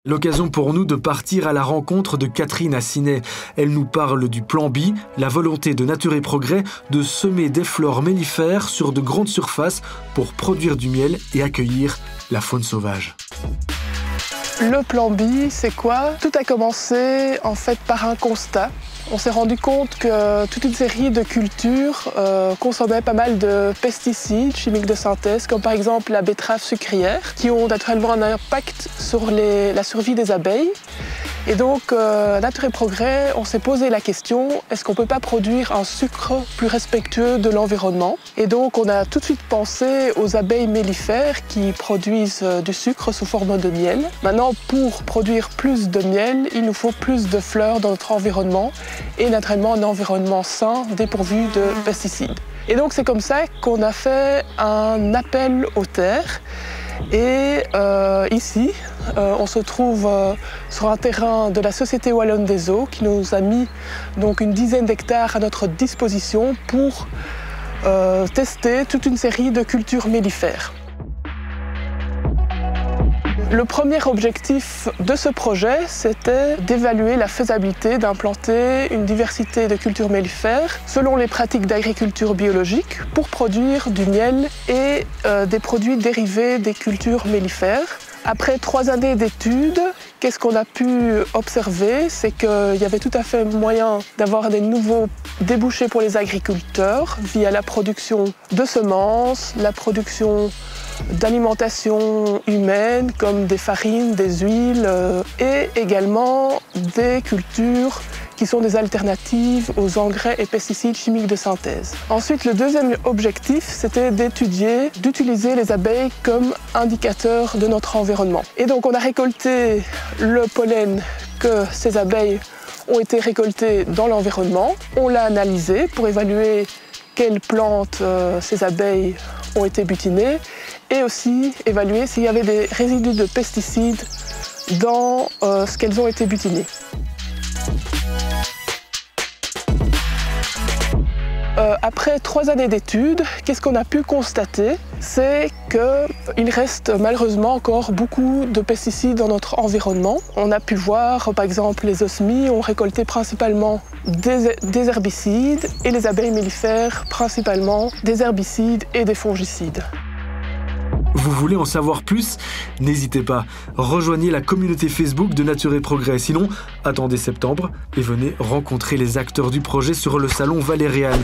L'occasion pour nous de partir à la rencontre de Catherine Assinet. Elle nous parle du plan B, la volonté de Nature et Progrès de semer des fleurs mellifères sur de grandes surfaces pour produire du miel et accueillir la faune sauvage. Le plan B, c'est quoi? Tout a commencé en fait par un constat. On s'est rendu compte que toute une série de cultures consommaient pas mal de pesticides chimiques de synthèse, comme par exemple la betterave sucrière, qui ont naturellement un impact sur la survie des abeilles. Et donc, Nature et Progrès, on s'est posé la question, est-ce qu'on ne peut pas produire un sucre plus respectueux de l'environnement? Et donc, on a tout de suite pensé aux abeilles mellifères qui produisent du sucre sous forme de miel. Maintenant, pour produire plus de miel, il nous faut plus de fleurs dans notre environnement et naturellement un environnement sain, dépourvu de pesticides. Et donc, c'est comme ça qu'on a fait un appel aux terres. Et ici, on se trouve sur un terrain de la Société Wallonne des Eaux qui nous a mis donc une dizaine d'hectares à notre disposition pour tester toute une série de cultures mellifères. Le premier objectif de ce projet, c'était d'évaluer la faisabilité d'implanter une diversité de cultures mellifères selon les pratiques d'agriculture biologique pour produire du miel et des produits dérivés des cultures mellifères. Après 3 années d'études, qu'est-ce qu'on a pu observer? C'est qu'il y avait tout à fait moyen d'avoir des nouveaux débouchés pour les agriculteurs via la production de semences, la production d'alimentation humaine comme des farines, des huiles et également des cultures qui sont des alternatives aux engrais et pesticides chimiques de synthèse. Ensuite, le deuxième objectif, c'était d'utiliser les abeilles comme indicateur de notre environnement. Et donc, on a récolté le pollen que ces abeilles ont été récoltées dans l'environnement. On l'a analysé pour évaluer quelles plantes ces abeilles ont été butinées et aussi évaluer s'il y avait des résidus de pesticides dans ce qu'elles ont été butinées. Après 3 années d'études, qu'est-ce qu'on a pu constater? C'est qu'il reste malheureusement encore beaucoup de pesticides dans notre environnement. On a pu voir, par exemple, les osmies ont récolté principalement des herbicides et les abeilles mellifères principalement des herbicides et des fongicides. Vous voulez en savoir plus? N'hésitez pas, rejoignez la communauté Facebook de Nature et Progrès. Sinon, attendez septembre et venez rencontrer les acteurs du projet sur le salon Valériane.